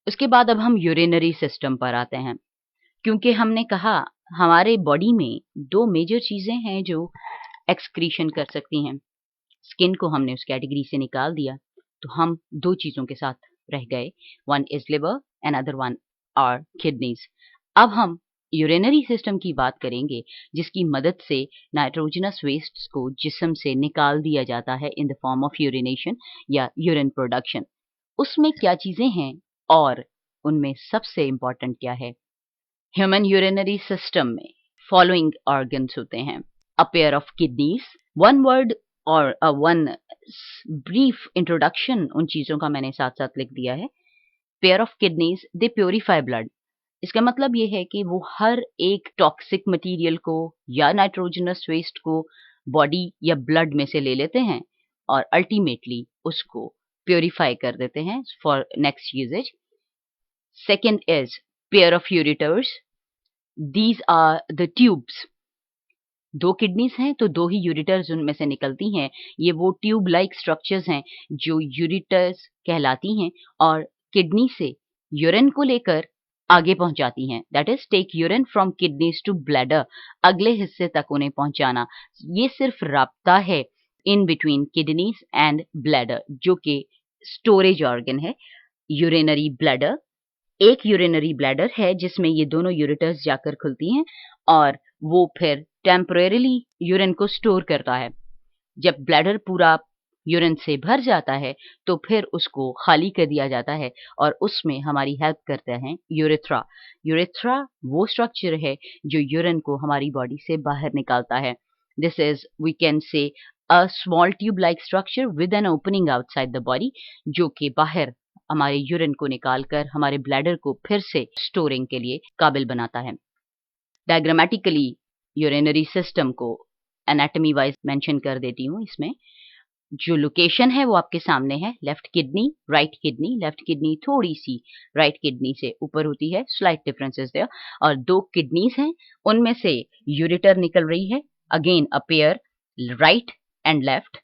उसके बाद अब हम यूरिनरी सिस्टम पर आते हैं, क्योंकि हमने कहा हमारे बॉडी में 2 मेजर चीज़ें हैं जो एक्सक्रीशन कर सकती हैं। स्किन को हमने उस कैटेगरी से निकाल दिया, तो हम 2 चीज़ों के साथ रह गए, one is liver and other one are kidneys. अब हम यूरिनरी सिस्टम की बात करेंगे, जिसकी मदद से नाइट्रोजनस वेस्ट्स को जिस्म से निकाल दिया जाता है in the form of urination या यूरिन प्रोडक्शन। उसमें क्या चीज़ें हैं और उनमें सबसे इम्पोर्टेंट क्या है? ह्यूमन यूरिनरी सिस्टम में फॉलोइंग ऑर्गन्स होते हैं: अ pair of kidneys, one word और वन ब्रीफ इंट्रोडक्शन उन चीज़ों का मैंने साथ साथ लिख दिया है। Pair of kidneys they purify blood. इसका मतलब ये है कि वो हर एक टॉक्सिक मटेरियल को या नाइट्रोजनस वेस्ट को बॉडी या ब्लड में से ले लेते हैं और अल्टीमेटली उसको प्योरीफाई कर देते हैं for next usages. Second is pair of ureters, these are the tubes. 2 kidneys हैं तो 2 ही यूरिटर्स उनमें से निकलती हैं। ये वो ट्यूब लाइक स्ट्रक्चर्स हैं जो यूरिटर्स कहलाती हैं और किडनी से यूरिन को लेकर आगे पहुंचाती हैं। That is take urine from kidneys to bladder, अगले हिस्से तक उन्हें पहुंचाना। ये सिर्फ राब्ता है in between kidneys and bladder, जो कि स्टोरेज ऑर्गन है। यूरिनरी ब्लैडर, एक यूरिनरी ब्लैडर है जिसमें ये दोनों यूरिटर्स जाकर खुलती हैं और वो फिर टेम्परेरीली यूरिन को स्टोर करता है। जब ब्लैडर पूरा यूरिन से भर जाता है तो फिर उसको खाली कर दिया जाता है और उसमें हमारी हेल्प करता है यूरेथ्रा। यूरेथ्रा वो स्ट्रक्चर है जो यूरिन को हमारी बॉडी से बाहर निकालता है। This is, we can say, a small tube like structure with an opening outside the body, जो कि बाहर हमारे यूरिन को निकालकर हमारे ब्लैडर को फिर से स्टोरिंग के लिए काबिल बनाता है। डायग्रामेटिकली यूरिनरी सिस्टम को एनाटॉमी वाइज मेंशन कर देती हूँ। इसमें जो लोकेशन है वो आपके सामने है, left kidney, right kidney. Left kidney थोड़ी सी राइट किडनी से ऊपर होती है, स्लाइट डिफरेंसेस देयर। और 2 किडनीज हैं, उनमें से यूरेटर निकल रही है, again a pair, right and left,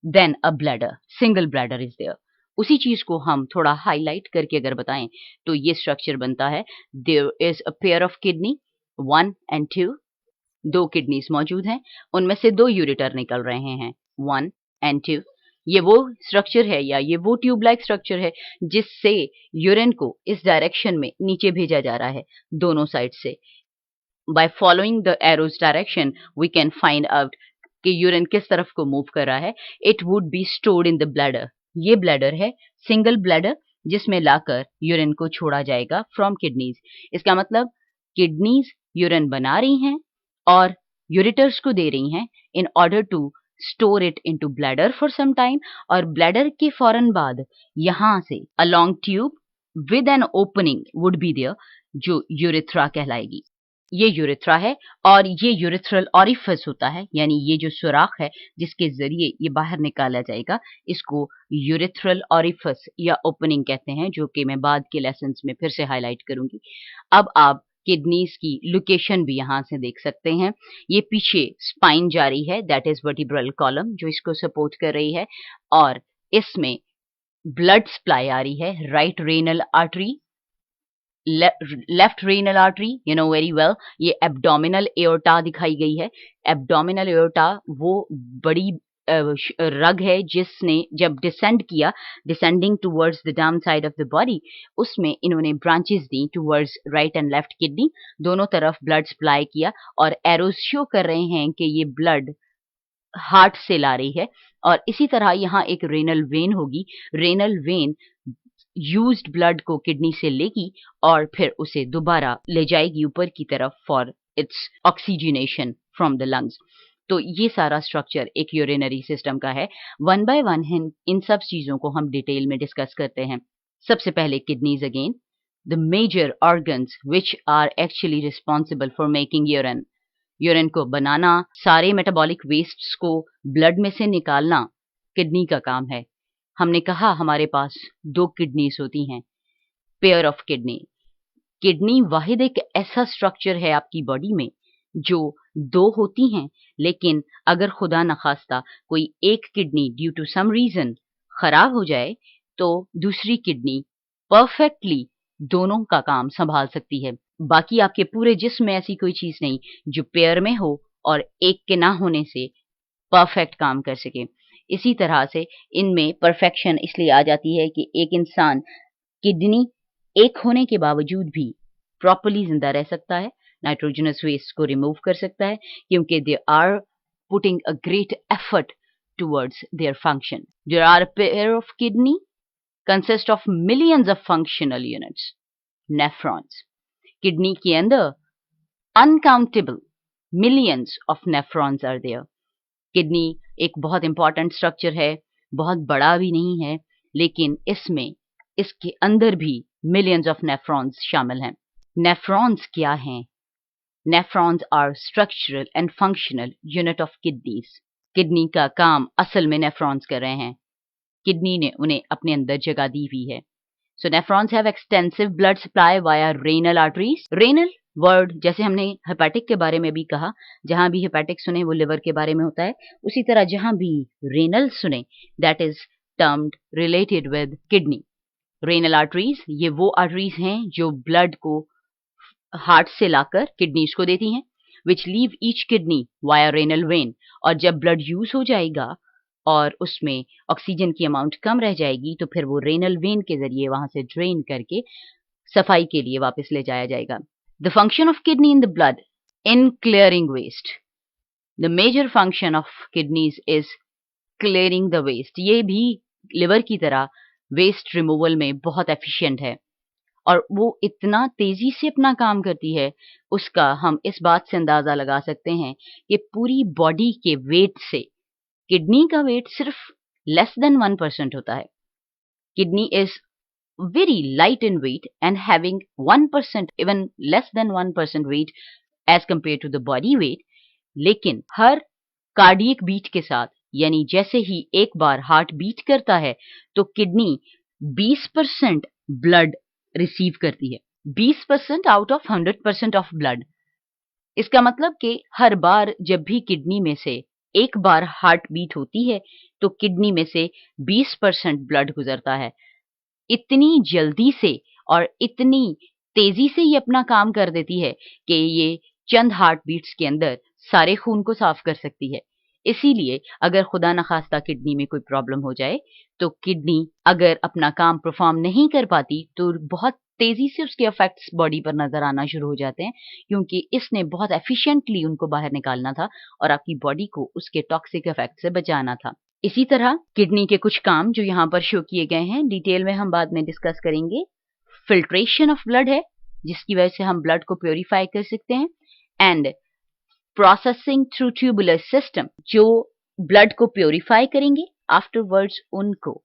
then a bladder, single bladder is there. उसी चीज को हम थोड़ा हाईलाइट करके अगर बताएं तो ये स्ट्रक्चर बनता है, there is a pair of kidney 1 and 2, 2 kidneys मौजूद हैं, उनमें से 2 यूरेटर निकल रहे हैं, 1 एंड 2। ये वो स्ट्रक्चर है या ये वो ट्यूब लाइक स्ट्रक्चर है जिससे यूरिन को इस डायरेक्शन में नीचे भेजा जा रहा है दोनों साइड से। By following the arrows direction we can find out कि यूरिन किस तरफ को मूव कर रहा है। It would be stored in the bladder. ये ब्लैडर है, सिंगल ब्लैडर, जिसमें लाकर यूरिन को छोड़ा जाएगा फ्रॉम किडनीज। इसका मतलब किडनीज यूरिन बना रही हैं और यूरिटर्स को दे रही हैं in order to store it into bladder for some time, और ब्लैडर के फौरन बाद यहां से a long tube with an opening would be there, जो यूरेथ्रा कहलाएगी। ये यूरेथ्रा है और ये यूरेथ्रल ऑरिफिस होता है, यानी ये जो सुराख है जिसके जरिए ये बाहर निकाला जाएगा, इसको यूरेथ्रल ऑरिफिस या ओपनिंग कहते हैं, जो कि मैं बाद के लेसन्स में फिर से हाईलाइट करूंगी। अब आप किडनीज की लोकेशन भी यहाँ से देख सकते हैं। ये पीछे स्पाइन जा रही है, दैट इज वर्टिब्रल कॉलम जो इसको सपोर्ट कर रही है, और इसमें ब्लड सप्लाई आ रही है, right renal artery, left renal artery, you know very well. ये एब्डोमिनल एओर्टा दिखाई गई है। एब्डोमिनल एओर्टा वो बड़ी रग है जिसने जब डिसेंड किया, descending towards the down side of the body, उसमें इन्होंने branches the towards right and left kidney, दोनों तरफ ब्लड सप्लाई किया, और एरोज शो कर रहे हैं कि ये ब्लड हार्ट से ला रही है। और इसी तरह यहाँ एक रेनल वेन होगी, रेनल वेन यूज्ड ब्लड को किडनी से लेगी और फिर उसे दोबारा ले जाएगी ऊपर की तरफ for its oxygenation from the lungs. तो ये सारा स्ट्रक्चर एक यूरिनरी सिस्टम का है। वन बाय वन इन सब चीजों को हम डिटेल में डिस्कस करते हैं। सबसे पहले kidneys again, the major organs which are actually responsible for making urine. Urine को बनाना, सारे मेटाबॉलिक वेस्ट्स को ब्लड में से निकालना किडनी का काम है। हमने कहा हमारे पास 2 किडनीज होती हैं, पेयर ऑफ किडनी। किडनी वाहिद एक ऐसा स्ट्रक्चर है आपकी बॉडी में जो 2 होती हैं, लेकिन अगर खुदा न खास्ता कोई एक kidney due to some reason खराब हो जाए तो दूसरी किडनी परफेक्टली दोनों का काम संभाल सकती है। बाकी आपके पूरे जिस्म में ऐसी कोई चीज नहीं जो पेयर में हो और एक के ना होने से परफेक्ट काम कर सके। इसी तरह से इनमें परफेक्शन इसलिए आ जाती है कि एक इंसान किडनी एक होने के बावजूद भी प्रॉपर्ली जिंदा रह सकता है, नाइट्रोजनस वेस्ट को रिमूव कर सकता है, क्योंकि they are putting a great effort towards their function. There are a pair of kidney consist of millions of functional units, nephrons. Kidney के अंदर uncountable millions of nephrons are there. किडनी एक बहुत इंपॉर्टेंट स्ट्रक्चर है, बहुत बड़ा भी नहीं है, लेकिन इसमें इसके अंदर भी मिलियंस ऑफ नेफ्रॉन्स शामिल हैं। नेफ्रॉन्स क्या हैं? Nephrons are structural and functional unit of kidneys. Kidney का काम असल में नेफ्रॉन्स कर रहे हैं, किडनी ने उन्हें अपने अंदर जगह दी हुई है। So nephrons have extensive blood supply via renal arteries. Renal word जैसे हमने हेपेटिक के बारे में भी कहा, जहां भी हेपेटिक सुने वो लिवर के बारे में होता है, उसी तरह जहां भी रेनल सुने that is termed related with kidney. Renal arteries ये वो आर्टरीज हैं जो ब्लड को हार्ट से लाकर किडनीज को देती हैं, which leave each kidney via renal vein. और जब ब्लड यूज हो जाएगा और उसमें ऑक्सीजन की अमाउंट कम रह जाएगी तो फिर वो रेनल वेन के जरिए वहां से ड्रेन करके सफाई के लिए वापस ले जाया जाएगा। The function of kidney in the blood in clearing waste. The major function of kidneys is clearing the waste. ये भी लिवर की तरह वेस्ट रिमूवल में बहुत एफिशिएंट है और वो इतना तेजी से अपना काम करती है, उसका हम इस बात से अंदाजा लगा सकते हैं कि पूरी बॉडी के वेट से किडनी का वेट सिर्फ लेस देन 1% होता है। Kidney is very light in weight and having 1%, even less than 1% weight as compare to the body weight. लेकिन हर कार्डियक बीट के साथ, यानी जैसे ही एक बार हार्ट बीट करता है तो किडनी 20% ब्लड रिसीव करती है, 20% आउट ऑफ 100% ऑफ ब्लड। इसका मतलब कि हर बार जब भी किडनी में से एक बार हार्ट बीट होती है तो किडनी में से 20% ब्लड गुजरता है। इतनी जल्दी से और इतनी तेजी से ये अपना काम कर देती है कि ये चंद हार्ट बीट्स के अंदर सारे खून को साफ कर सकती है। इसीलिए अगर खुदा न खास्ता किडनी में कोई प्रॉब्लम हो जाए तो किडनी अगर अपना काम परफॉर्म नहीं कर पाती तो बहुत तेजी से उसके इफेक्ट्स बॉडी पर नजर आना शुरू हो जाते हैं, क्योंकि इसने बहुत एफिशिएंटली उनको बाहर निकालना था और आपकी बॉडी को उसके टॉक्सिक इफेक्ट से बचाना था। इसी तरह किडनी के कुछ काम जो यहाँ पर शो किए गए हैं, डिटेल में हम बाद में डिस्कस करेंगे। फिल्ट्रेशन ऑफ ब्लड है, जिसकी वजह से हम ब्लड को प्योरीफाई कर सकते हैं, and processing through tubular system, जो ब्लड को प्योरीफाई करेंगे, आफ्टरवर्ड्स उनको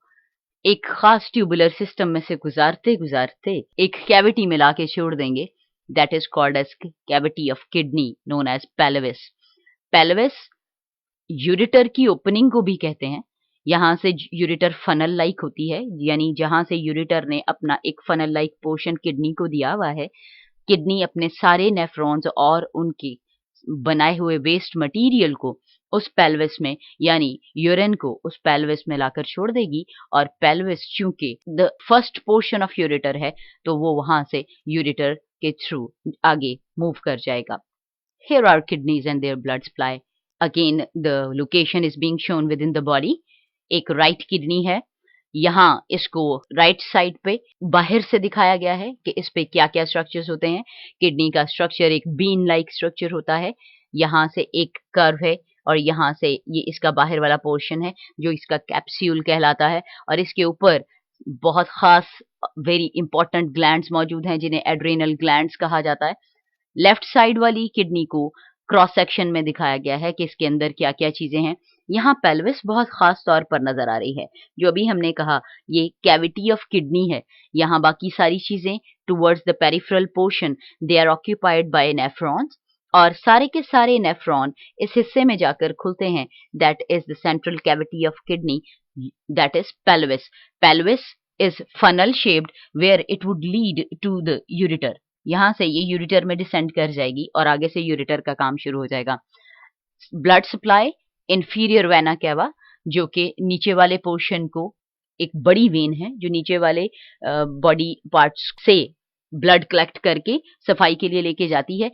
एक खास ट्यूबुलर सिस्टम में से गुजारते गुजारते एक कैविटी में लाके छोड़ देंगे, that is called as cavity of kidney known as pelvis. Pelvis ureter की ओपनिंग को भी कहते हैं। यहाँ से यूरेटर फनल लाइक होती है, यानी जहां से यूरेटर ने अपना एक फनल लाइक पोर्शन किडनी को दिया हुआ है। किडनी अपने सारे नेफ्रॉन्स और उनके बनाए हुए वेस्ट मटेरियल को उस पेल्विस में, यानी यूरिन को उस पेल्विस में लाकर छोड़ देगी, और पेल्विस चूंकि the first portion of ureter है तो वो वहां से यूरेटर के थ्रू आगे मूव कर जाएगा। Here are kidneys and their blood supply. Again, the location is being shown within the body. एक राइट किडनी है, यहाँ इसको राइट साइड पे बाहर से दिखाया गया है कि इस पे क्या क्या स्ट्रक्चर्स होते हैं। किडनी का स्ट्रक्चर एक बीन लाइक स्ट्रक्चर होता है, यहाँ से एक कर्व है और यहाँ से ये इसका बाहर वाला पोर्शन है जो इसका कैप्सूल कहलाता है, और इसके ऊपर बहुत खास वेरी इंपॉर्टेंट ग्लैंड्स मौजूद हैं जिन्हें एड्रेनल ग्लैंड्स कहा जाता है। लेफ्ट साइड वाली किडनी को क्रॉस सेक्शन में दिखाया गया है कि इसके अंदर क्या क्या चीजें हैं। यहाँ पेल्विस बहुत खास तौर पर नजर आ रही है, जो अभी हमने कहा ये कैविटी ऑफ किडनी है। यहाँ बाकी सारी चीजें towards the peripheral portion they are occupied by nephrons, और सारे के सारे नेफ्रॉन इस हिस्से में जाकर खुलते हैं, that is the central cavity of kidney, that is pelvis. Pelvis is funnel shaped where it would lead to the ureter. यहाँ से ये यूरेटर में डिसेंड कर जाएगी और आगे से यूरेटर का काम शुरू हो जाएगा। Blood supply inferior vena cava, जो कि नीचे वाले पोर्शन को एक बड़ी वेन है जो नीचे वाले बॉडी पार्ट्स से ब्लड कलेक्ट करके सफाई के लिए लेके जाती है।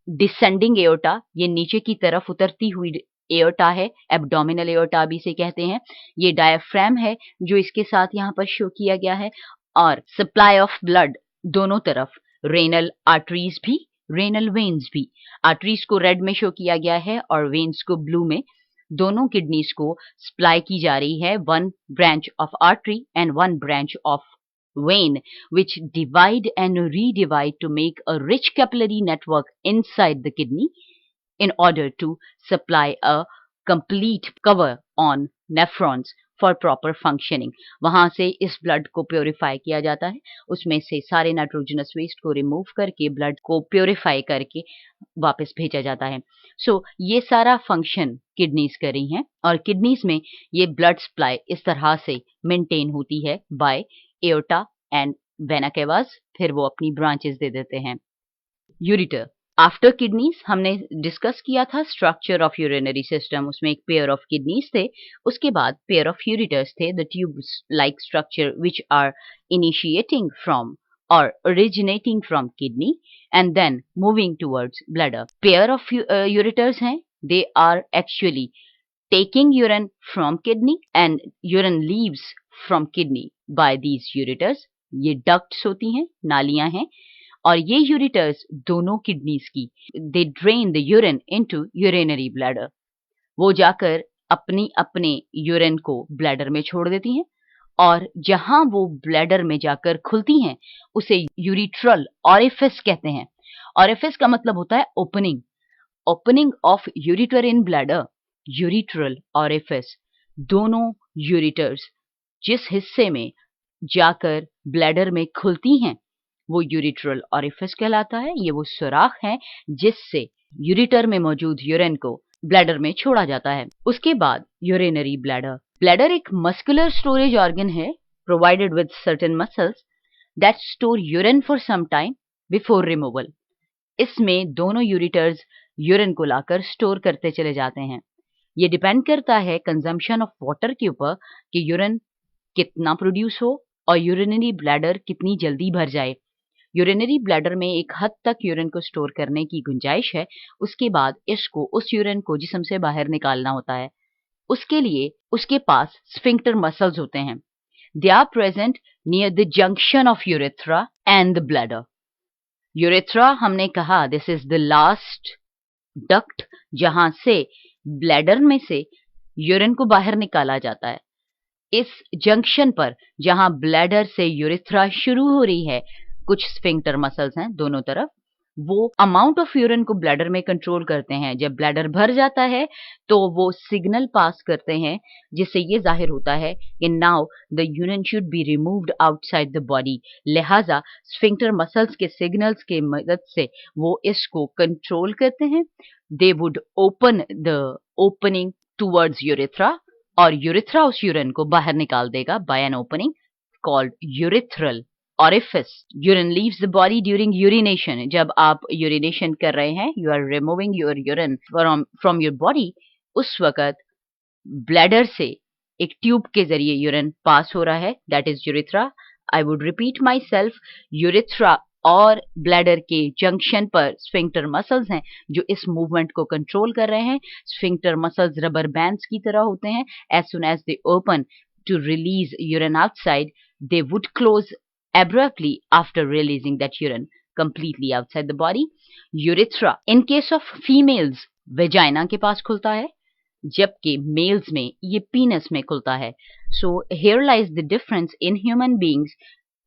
डिसेंडिंग एओर्टा, ये नीचे की तरफ उतरती हुई एओर्टा है, एब्डोमिनल एओर्टा भी इसे कहते हैं। ये डायफ्राम है जो इसके साथ यहाँ पर शो किया गया है। और सप्लाई ऑफ ब्लड दोनों तरफ, रेनल आर्टरीज भी, रेनल वेन्स भी। आर्टरीज को रेड में शो किया गया है और वेन्स को ब्लू में। दोनों किडनीज को सप्लाई की जा रही है, one branch of artery and one branch of vein, which divide and redivide to make a rich capillary network inside the kidney in order to supply a complete cover on nephrons for proper functioning. वहां से इस blood को purify किया जाता है, उसमें से सारे नाइट्रोजनस वेस्ट को रिमूव करके ब्लड को प्योरीफाई करके वापस भेजा जाता है। सो ये सारा फंक्शन किडनीज कर रही हैं और किडनीज में ये ब्लड सप्लाई इस तरह से मेंटेन होती है बाय एओर्टा एंड वेना केवास, फिर वो अपनी ब्रांचेस दे देते हैं। यूरिटर आफ्टर किडनीज, हमने डिस्कस किया था स्ट्रक्चर ऑफ यूरिनरी सिस्टम, उसमें एक पेयर ऑफ किडनीज थे, उसके बाद पेयर ऑफ यूरिटर्स थे, the tubes like structure which are initiating from or originating from kidney and then moving towards bladder. Pair of ureters हैं, they are actually taking urine from kidney and urine leaves from kidney by these ureters. ये ducts होती हैं, नालियां हैं, और ये ureters दोनों kidneys की, they drain the urine into urinary bladder. वो जाकर अपने यूरिन को ब्लैडर में छोड़ देती हैं और जहां वो ब्लैडर में जाकर खुलती हैं उसे यूरिट्रल ऑरिफिस कहते हैं। ऑरिफिस का मतलब होता है opening, opening of ureter in bladder, urethral orifice. दोनों यूरिटर्स जिस हिस्से में जाकर ब्लैडर में खुलती हैं वो यूरिट्रल ऑरिफिस कहलाता है। ये वो सुराख है जिससे यूरिटर में मौजूद यूरिन को ब्लैडर में छोड़ा जाता है। उसके बाद यूरिनरी ब्लैडर। ब्लैडर एक मस्कुलर स्टोरेज ऑर्गन है provided with certain muscles that store urine for some time before removal. इसमें दोनों यूरिटर्स यूरिन को लाकर स्टोर करते चले जाते हैं। ये डिपेंड करता है कंजम्पशन ऑफ वाटर के ऊपर कि यूरिन कितना प्रोड्यूस हो और यूरिनरी ब्लैडर कितनी जल्दी भर जाए। यूरिनरी ब्लैडर में एक हद तक यूरिन को स्टोर करने की गुंजाइश है, उसके बाद इसको उस यूरिन को जिस्म से बाहर निकालना होता है। उसके लिए उसके पास स्फिंक्टर मसल्स होते हैं। They are present near the junction of urethra and the bladder. Urethra हमने कहा this is the last duct जहां से ब्लैडर में से यूरिन को बाहर निकाला जाता है। इस जंक्शन पर जहां ब्लैडर से यूरेथ्रा शुरू हो रही है, कुछ स्फिंक्टर मसल्स हैं दोनों तरफ, वो अमाउंट ऑफ यूरिन को ब्लैडर में कंट्रोल करते हैं। जब ब्लैडर भर जाता है तो वो सिग्नल पास करते हैं जिससे ये जाहिर होता है कि now the urine should be removed outside the body. लिहाजा स्फिंक्टर मसल्स के सिग्नल्स के मदद से वो इसको कंट्रोल करते हैं। They would open the opening towards urethra और यूरेथ्रा उस यूरिन को बाहर निकाल देगा by an opening called urethral orifice. Urine leaves the body during urination. जब आप urination कर रहे हैं, you are removing your urine from your body, उस वक़्त ब्लैडर से एक ट्यूब के जरिए यूरिन पास हो रहा है, that is urethra. I would repeat myself, urethra और ब्लैडर के जंक्शन पर स्फिंक्टर मसल्स हैं जो इस मूवमेंट को कंट्रोल कर रहे हैं। स्फिंक्टर मसल्स रबर बैंड्स की तरह होते हैं। As soon as they open to release urine outside, they would close abruptly after releasing that urine completely outside the body. Urethra in case of females vagina के पास खुलता है, जबकि mails में ये पीनस में खुलता है। So here lies the difference in human beings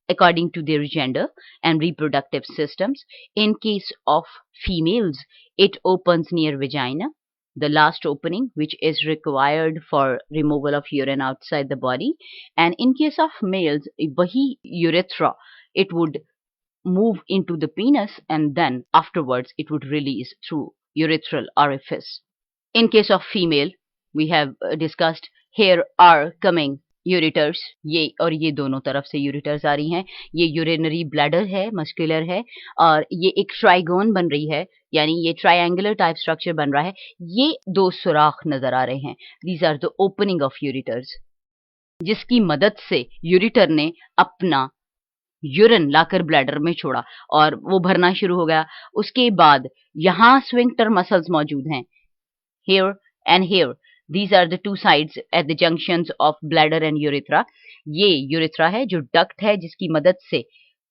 according to their gender and reproductive systems. In case of females, it opens near vagina, the last opening which is required for removal of urine outside the body, and in case of males wahi urethra it would move into the penis and then afterwards it would release through urethral orifice. In case of female we have discussed, here are coming ureters, ये और ये दोनों तरफ से ureters आ रही हैं। ये urinary bladder है, मस्कुलर है और ये एक ट्राइगोन बन रही है, यानी ये ट्रायंगुलर टाइप स्ट्रक्चर बन रहा है। ये दो सुराख नजर आ रहे हैं, these are the opening of ureters, जिसकी मदद से यूरिटर ने अपना यूरिन लाकर ब्लैडर में छोड़ा और वो भरना शुरू हो गया। उसके बाद यहाँ स्फिंक्टर मसल्स मौजूद हैं, here and here. These are the two sides at the junctions of bladder and urethra. ये यूरेथ्रा है जो डक्ट है जिसकी मदद से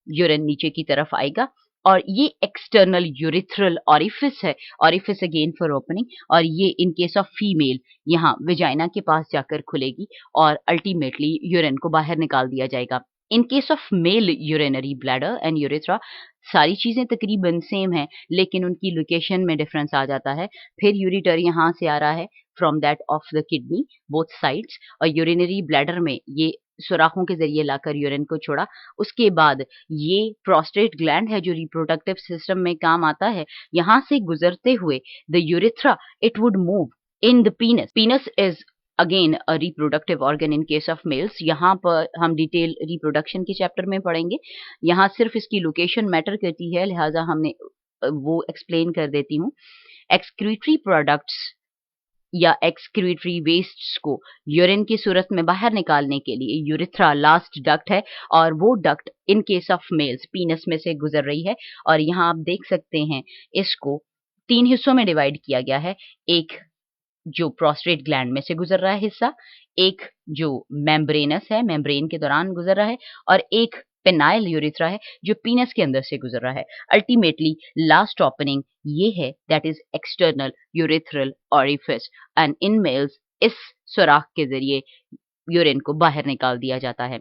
यूरिन नीचे की तरफ आएगा, और ये एक्सटर्नल यूरिथ्रल ऑरिफिस है, ऑरिफिस अगेन फॉर ओपनिंग, और ये इन केस ऑफ फीमेल यहाँ विजाइना के पास जाकर खुलेगी और अल्टीमेटली यूरिन को बाहर निकाल दिया जाएगा। In case of male urinary bladder and urethra सारी चीजें तकरीबन सेम है, लेकिन उनकी लोकेशन में डिफरेंस आ जाता है। फिर यूरिटर यहाँ से आ रहा है from that of the kidney both sides, और यूरिनरी ब्लैडर में ये सुराखों के जरिए लाकर यूरिन को छोड़ा। उसके बाद ये प्रोस्टेट ग्लैंड है जो रिप्रोडक्टिव सिस्टम में काम आता है, यहाँ से गुजरते हुए the urethra it would move in the पीनस। पीनस is again a reproductive organ in case of males. यहाँ पर हम डिटेल रिप्रोडक्शन के चैप्टर में पढ़ेंगे, यहाँ सिर्फ इसकी लोकेशन मैटर करती है, लिहाजा हमने वो एक्सप्लेन कर देती हूँ। एक्सक्रीटरी प्रोडक्ट्स या एक्सक्रीटरी वेस्ट्स को यूरिन की सूरत में बाहर निकालने के लिए यूरेथ्रा लास्ट डक्ट है, और वो duct in case of males पीनस में से गुजर रही है। और यहाँ आप देख सकते हैं इसको 3 हिस्सों में डिवाइड किया गया है, एक जो प्रोस्टेट ग्लैंड में से गुजर रहा है हिस्सा, एक जो मेम्ब्रेनस है, मेम्ब्रेन के दौरान गुजर रहा है, और एक पेनाइल यूरेथ्रा है जो पीनस के अंदर से गुजर रहा है। अल्टीमेटली लास्ट ओपनिंग ये है, that is external urethral orifice, and in males इस सुराख के जरिए यूरिन को बाहर निकाल दिया जाता है।